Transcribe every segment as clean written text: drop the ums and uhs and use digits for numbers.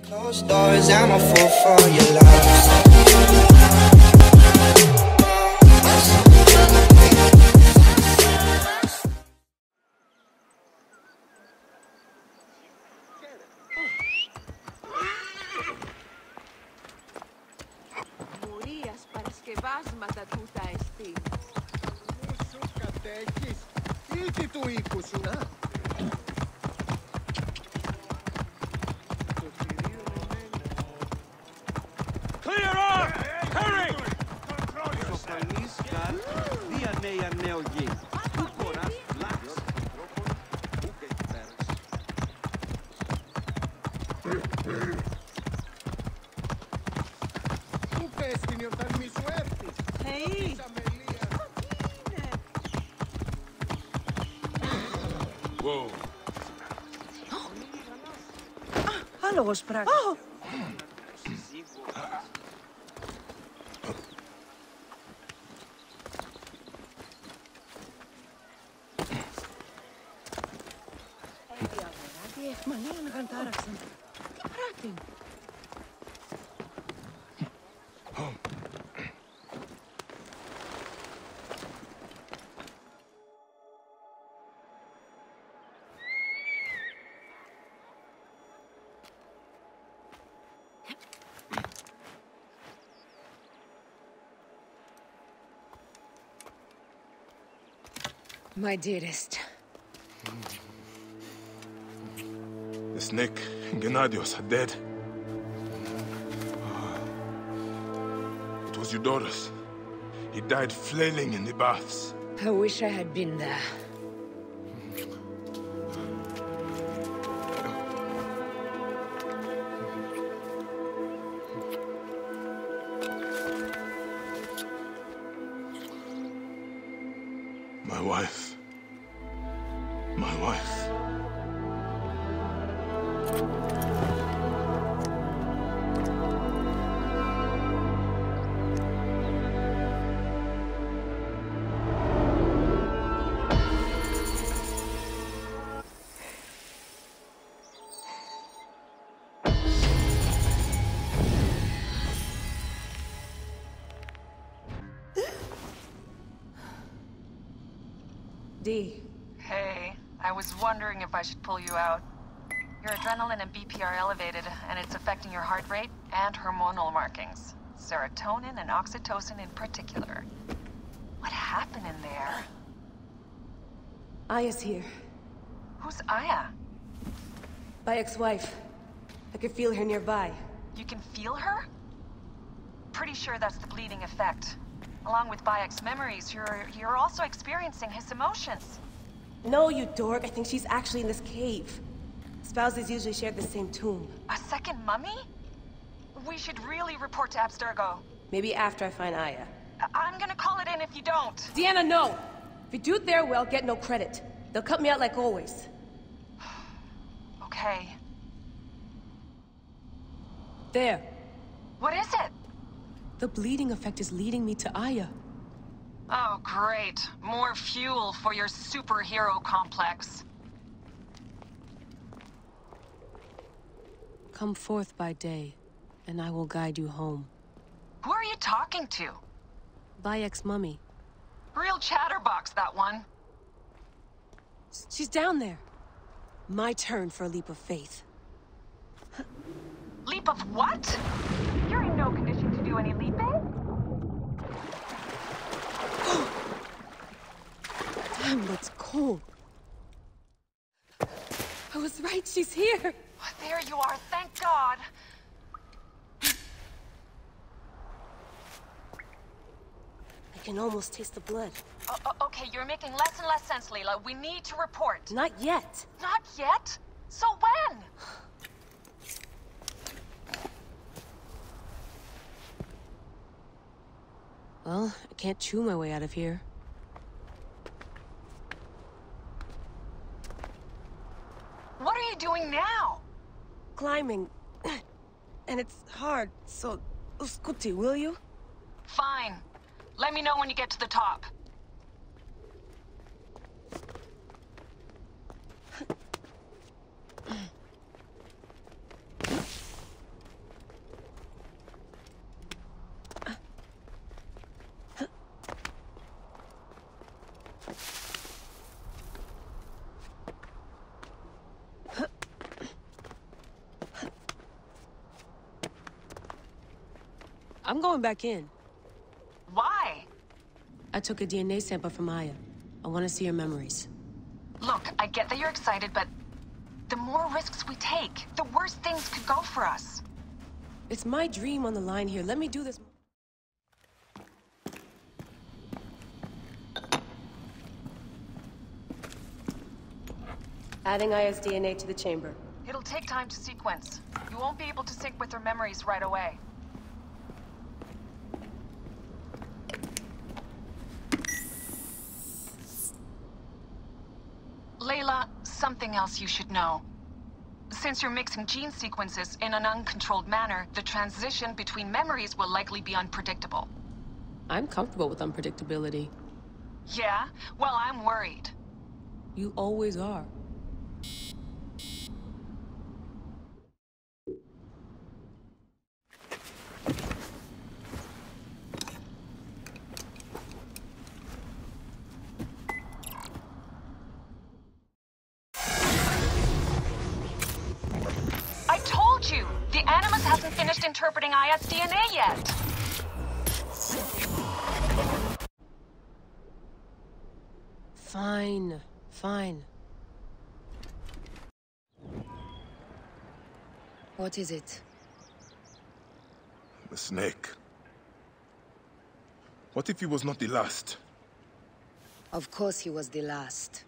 Closed doors, I'm a fool for your love. Μουρίας παρασκευάσματα τούτα εστί. Μου σου κατέχεις, ήδη του οίκου σου. Clear off! Hurry! Σοφανής καν, δια νέα νέο γη. Του κοράς, λάξ. Ούκ έχει πέρας. Πού πες την όταν μη σου έρθεις. Hey! Wow. Άλογος πράγμα. Μανία να καντάραξαν. Τι πράγματι. My dearest. This Nick and Gennadios are dead. It was your daughters. He died flailing in the baths. I wish I had been there. My wife. My wife. D. Hey, I was wondering if I should pull you out. Your adrenaline and BP are elevated, and it's affecting your heart rate and hormonal markings. Serotonin and oxytocin in particular. What happened in there? Aya's here. Who's Aya? My ex-wife. I could feel her nearby. You can feel her? Pretty sure that's the bleeding effect. Along with Bayek's memories, you're also experiencing his emotions. No, you dork. I think she's actually in this cave. Spouses usually share the same tomb. A second mummy? We should really report to Abstergo. Maybe after I find Aya. I'm gonna call it in if you don't. Deanna, no! If you do it there, well, get no credit. They'll cut me out like always. Okay. There. What is it? The bleeding effect is leading me to Aya. Oh, great. More fuel for your superhero complex. Come forth by day, and I will guide you home. Who are you talking to? Bayek's mummy. Real chatterbox, that one. She's down there. My turn for a leap of faith. Leap of what? You're in no condition to do any leaping. Damn, that's cold. I was right, she's here. Oh, there you are, thank God. I can almost taste the blood. Okay, you're making less and less sense, Leela. We need to report. Not yet. Not yet? So when? Well, I can't chew my way out of here. What are you doing now? Climbing. And it's hard, so... Scuti, will you? Fine. Let me know when you get to the top. I'm going back in. Why? I took a DNA sample from Aya. I want to see her memories. Look, I get that you're excited, but the more risks we take, the worse things could go for us. It's my dream on the line here. Let me do this. Adding Aya's DNA to the chamber. It'll take time to sequence. You won't be able to sync with her memories right away. Layla, something else you should know. Since you're mixing gene sequences in an uncontrolled manner, the transition between memories will likely be unpredictable. I'm comfortable with unpredictability. Yeah? Well, I'm worried. You always are. I told you! The Animus hasn't finished interpreting Aya's DNA yet! Fine, fine. What is it? The snake. What if he was not the last? Of course he was the last.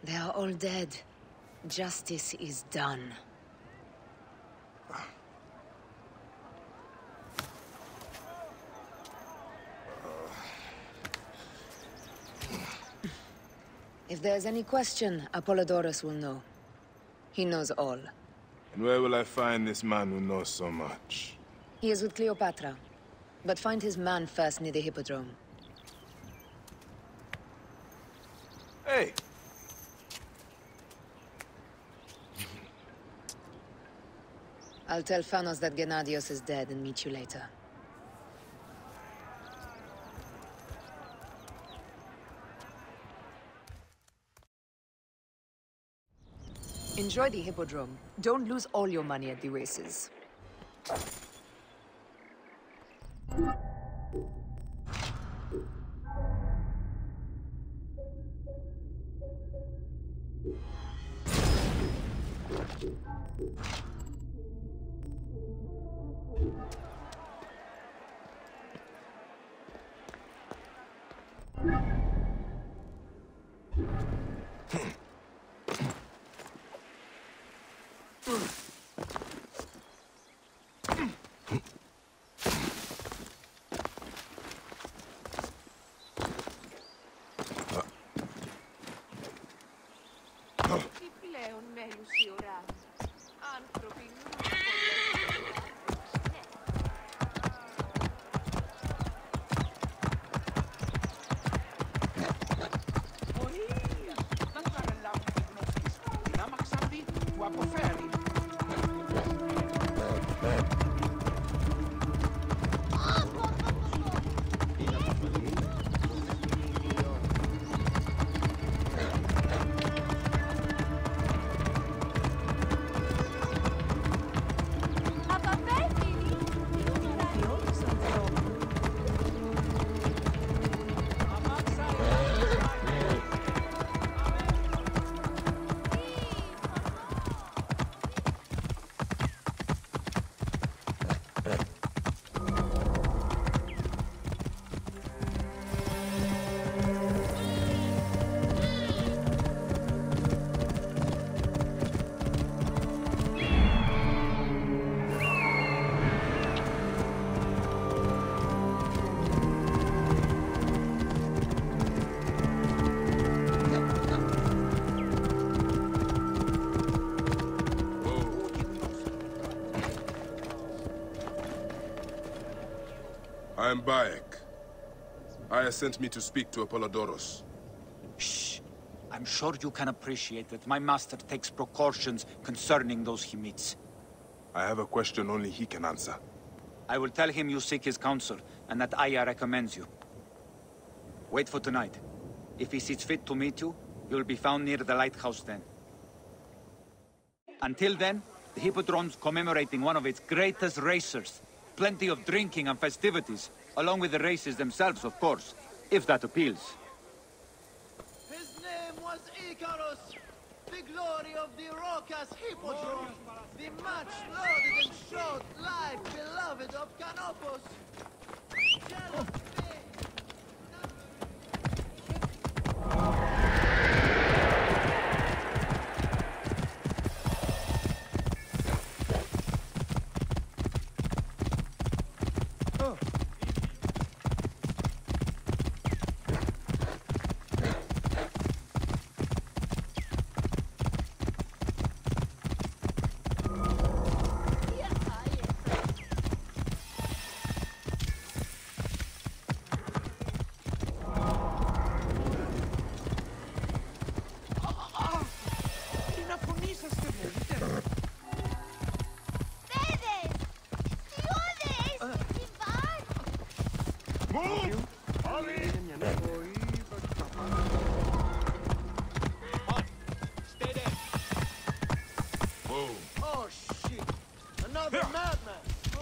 They are all dead. Justice is done. If there's any question, Apollodorus will know. He knows all. And where will I find this man who knows so much? He is with Cleopatra. But find his man first near the Hippodrome. Hey! I'll tell Phanos that Gennadios is dead and meet you later. Enjoy the Hippodrome. Don't lose all your money at the races. I am Bayek. Aya sent me to speak to Apollodorus. Shh. I'm sure you can appreciate that my master takes precautions concerning those he meets. I have a question only he can answer. I will tell him you seek his counsel, and that Aya recommends you. Wait for tonight. If he sees fit to meet you, you'll be found near the lighthouse then. Until then, the Hippodrome's commemorating one of its greatest racers, Plenty of drinking and festivities, along with the races themselves, of course, if that appeals. His name was Icarus, the glory of the raucous hippodrome, the much lauded and showed life beloved of Canopus. Jealous Oh shit! Another madman!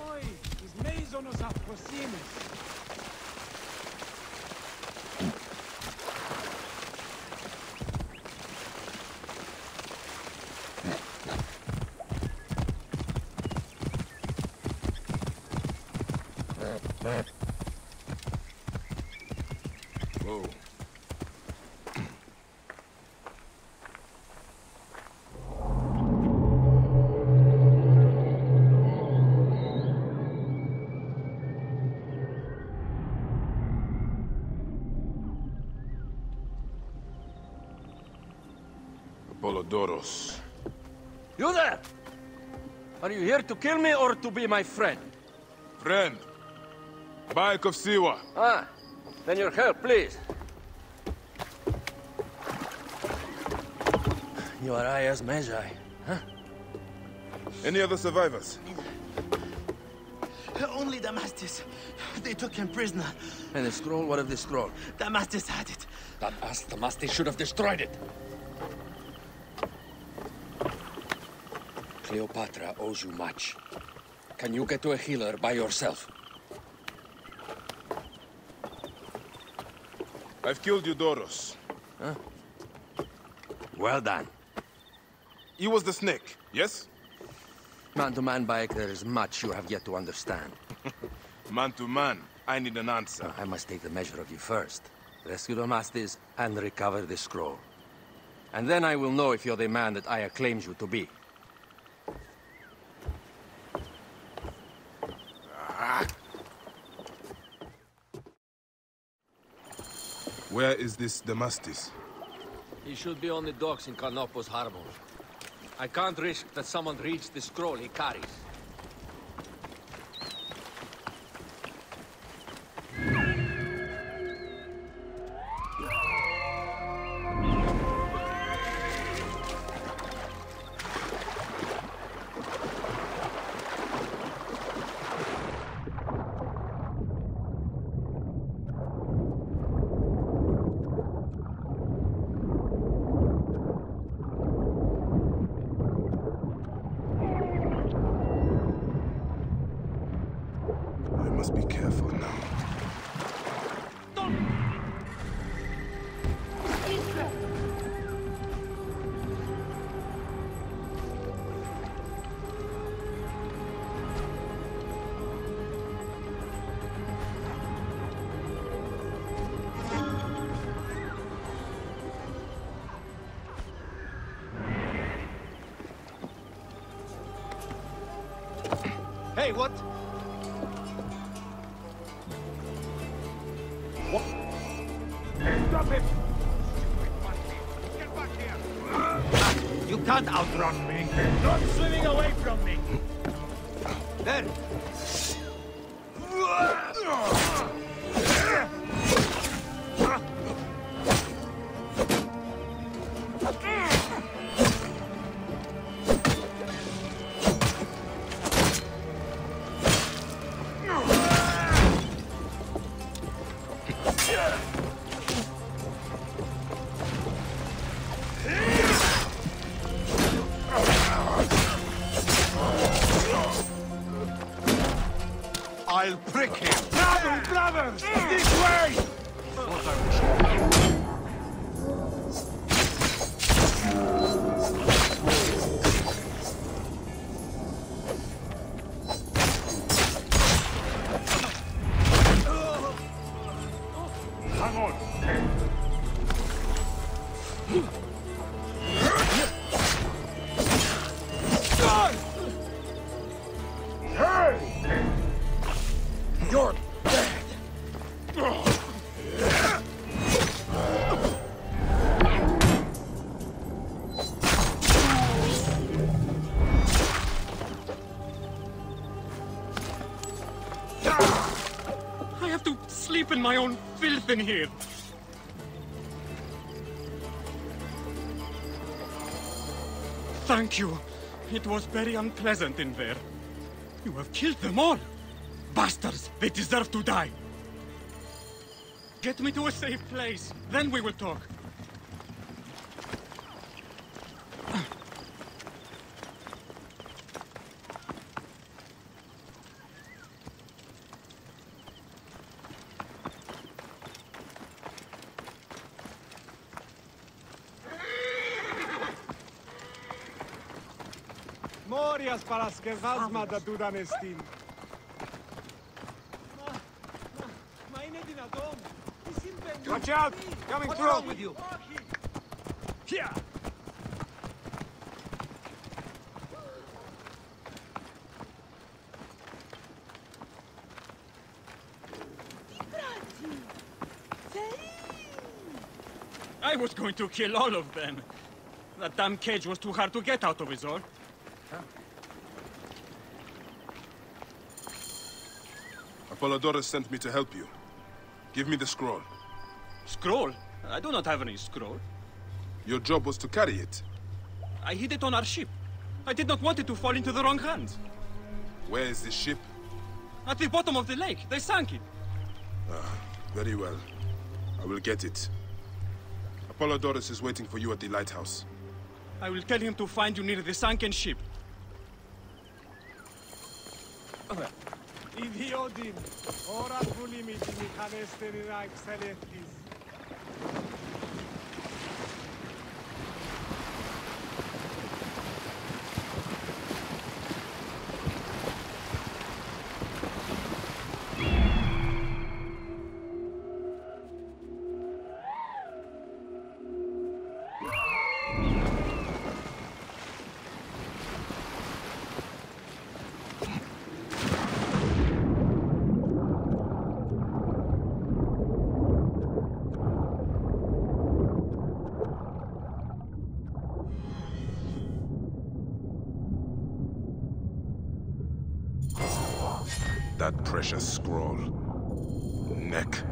Oi, his maze on us up for Whoa. Apollodoros. You there? Are you here to kill me or to be my friend? Friend. Bike of Siwa. Ah, then your help, please. You are Aya's Medjay, huh? Any other survivors? Only Damastis. They took him prisoner. And the scroll? What of the scroll? Damastis had it. That ass Damastis should have destroyed it. Cleopatra owes you much. Can you get to a healer by yourself? I've killed Eudoros. Huh? Well done. He was the snake, yes? Man-to-man, Bayek, there is much you have yet to understand. Man to man, I need an answer. I must take the measure of you first. Rescue Damastis and recover the scroll. And then I will know if you're the man that Aya claims you to be. Where is this Damastis? He should be on the docks in Canopus Harbor. I can't risk that someone reads the scroll he carries. Must be careful now. Hey, what? Stop him! Get back here! You can't outrun me! Not swimming away from me! There! I'll prick him! Brothers! This way! Hang on. Hey! You're dead! I have to sleep in my own filth in here. Thank you. It was very unpleasant in there. You have killed them all. Bastards! They deserve to die! Get me to a safe place, then we will talk. Morias para skevazma da dudanestin. Watch out! Coming What's through! wrong with you? Here! I was going to kill all of them. That damn cage was too hard to get out of, is all. Apollodorus sent me to help you. Give me the scroll. Scroll? I do not have any scroll. Your job was to carry it. I hid it on our ship. I did not want it to fall into the wrong hands. Where is this ship? At the bottom of the lake. They sank it. Very well. I will get it. Apollodorus is waiting for you at the lighthouse. I will tell him to find you near the sunken ship. Idiotin, ora pulimiti mi canesteri excellentis. That precious scroll. Neck.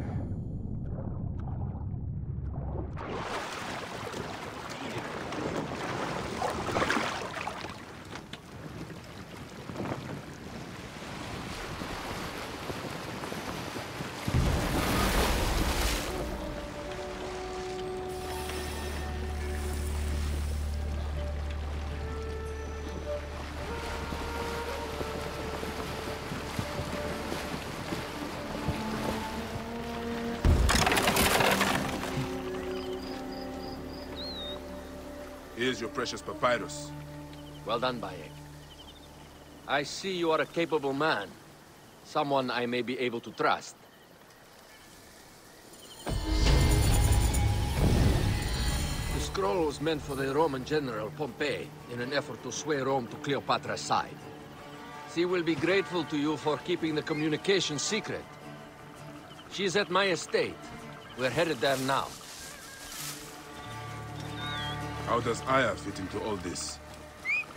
Here's your precious papyrus. Well done, Bayek. I see you are a capable man. Someone I may be able to trust. The scroll was meant for the Roman general Pompey in an effort to sway Rome to Cleopatra's side. She will be grateful to you for keeping the communication secret. She's at my estate. We're headed there now. How does Aya fit into all this?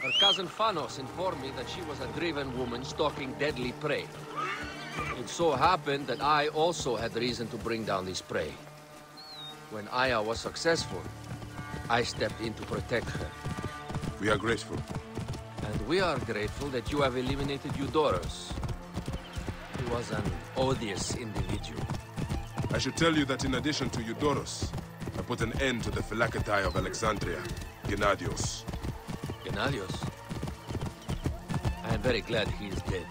Her cousin Phanos informed me that she was a driven woman stalking deadly prey. It so happened that I also had reason to bring down this prey. When Aya was successful, I stepped in to protect her. We are grateful. And we are grateful that you have eliminated Eudorus. He was an odious individual. I should tell you that in addition to Eudorus, I put an end to the Phylacetae of Alexandria, Gennadios. Gennadios? I am very glad he is dead.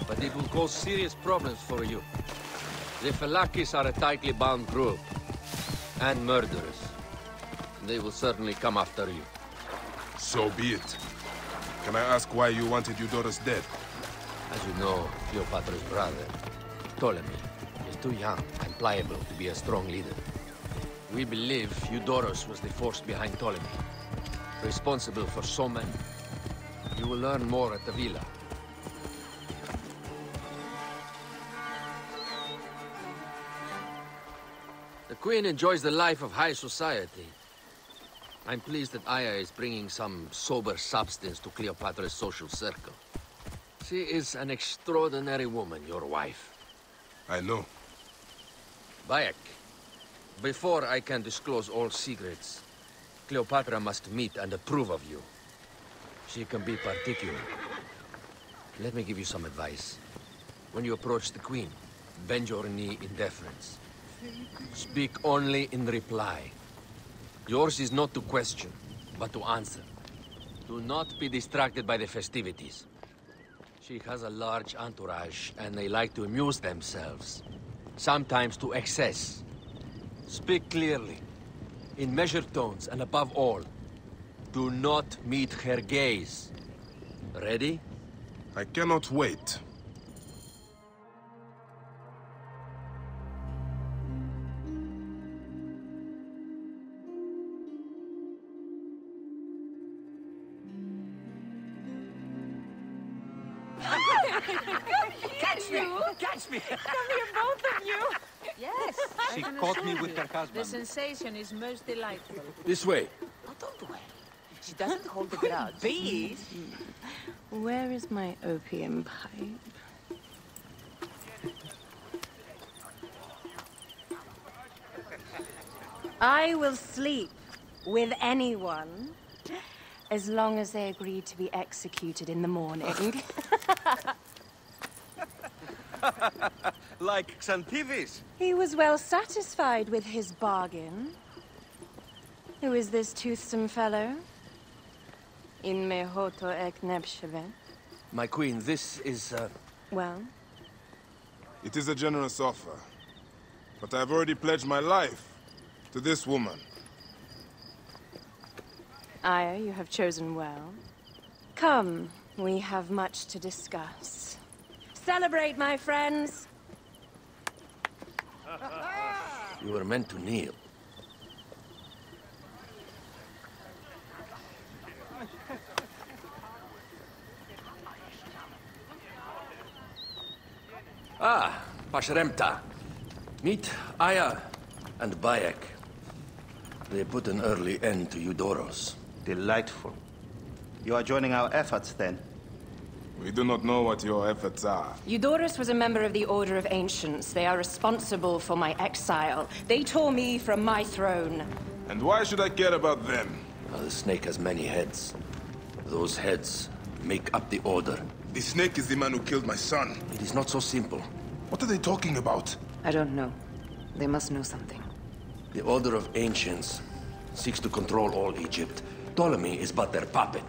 but it will cause serious problems for you. The Felakis are a tightly bound group, and murderers. They will certainly come after you. So be it. Can I ask why you wanted Eudorus dead? As you know, Cleopatra's brother, Ptolemy, is too young and pliable to be a strong leader. We believe Eudorus was the force behind Ptolemy, responsible for so many. You will learn more at the villa. The Queen enjoys the life of high society. I'm pleased that Aya is bringing some sober substance to Cleopatra's social circle. She is an extraordinary woman, your wife. I know. Bayek, before I can disclose all secrets, Cleopatra must meet and approve of you. She can be particular. Let me give you some advice. When you approach the Queen, bend your knee in deference. Speak only in reply. Yours is not to question, but to answer. Do not be distracted by the festivities. She has a large entourage, and they like to amuse themselves. Sometimes to excess. Speak clearly, in measured tones, and above all, do not meet her gaze. Ready? I cannot wait. Catch me! Catch me! Come here, both of you! Yes, She I can caught assure me with you, her husband. The sensation is most delightful. This way. Oh, don't worry. She doesn't hold a grudge. Bees? Where is my opium pipe? I will sleep with anyone as long as they agree to be executed in the morning. Like Xantivis. He was well satisfied with his bargain. Who is this toothsome fellow? In mehoto ek nebshevet. My queen, this is, Well? It is a generous offer. But I've already pledged my life to this woman. Aya, you have chosen well. Come, we have much to discuss. Celebrate, my friends! you were meant to kneel. Ah, Pashremta. Meet Aya and Bayek. They put an early end to Eudorus. Delightful. You are joining our efforts, then? We do not know what your efforts are. Eudorus was a member of the Order of Ancients. They are responsible for my exile. They tore me from my throne. And why should I care about them? The snake has many heads. Those heads make up the Order. The snake is the man who killed my son. It is not so simple. What are they talking about? I don't know. They must know something. The Order of Ancients seeks to control all Egypt. Ptolemy is but their puppet.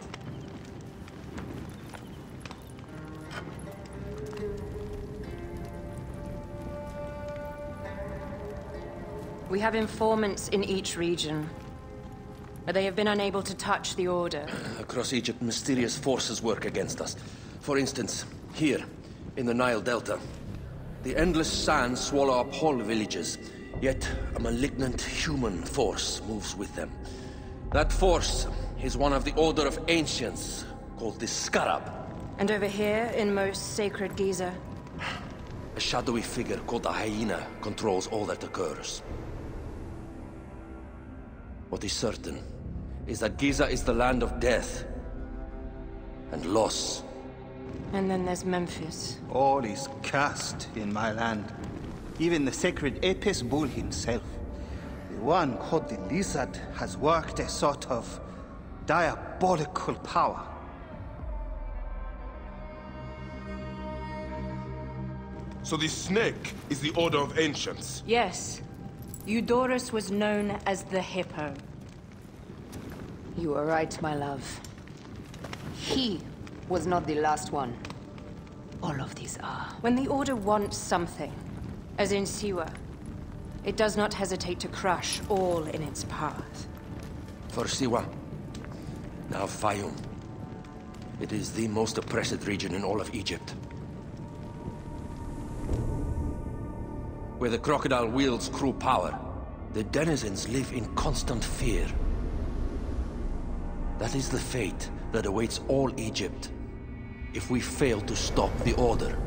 We have informants in each region. But they have been unable to touch the Order. Across Egypt, mysterious forces work against us. For instance, here, in the Nile Delta, the endless sands swallow up whole villages, yet a malignant human force moves with them. That force is one of the Order of Ancients, called the Scarab. And over here, in most sacred Giza? A shadowy figure called the Hyena controls all that occurs. What is certain is that Giza is the land of death and loss. And then there's Memphis. All is cursed in my land. Even the sacred Apis bull himself. The one called the Lizard has worked a sort of diabolical power. So the snake is the Order of Ancients? Yes. Eudorus was known as the Hippo. You are right, my love. He was not the last one. all of these are. When the Order wants something, as in Siwa, it does not hesitate to crush all in its path. For Siwa, now Fayoum. It is the most oppressed region in all of Egypt. Where the crocodile wields cruel power, the denizens live in constant fear. That is the fate that awaits all Egypt if we fail to stop the Order.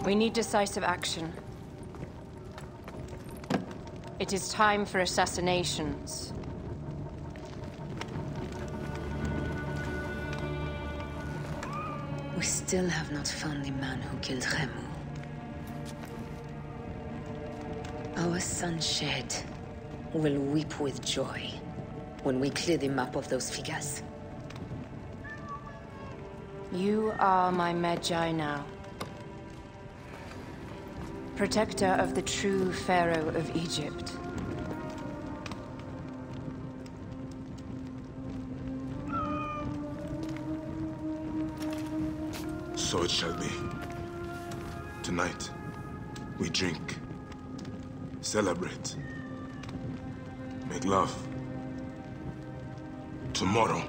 We need decisive action. It is time for assassinations. We still have not found the man who killed Khemu. Our son Shed will weep with joy when we clear the map of those figures. You are my Medjay now. Protector of the true Pharaoh of Egypt. So it shall be. Tonight, we drink, celebrate, make love. Tomorrow,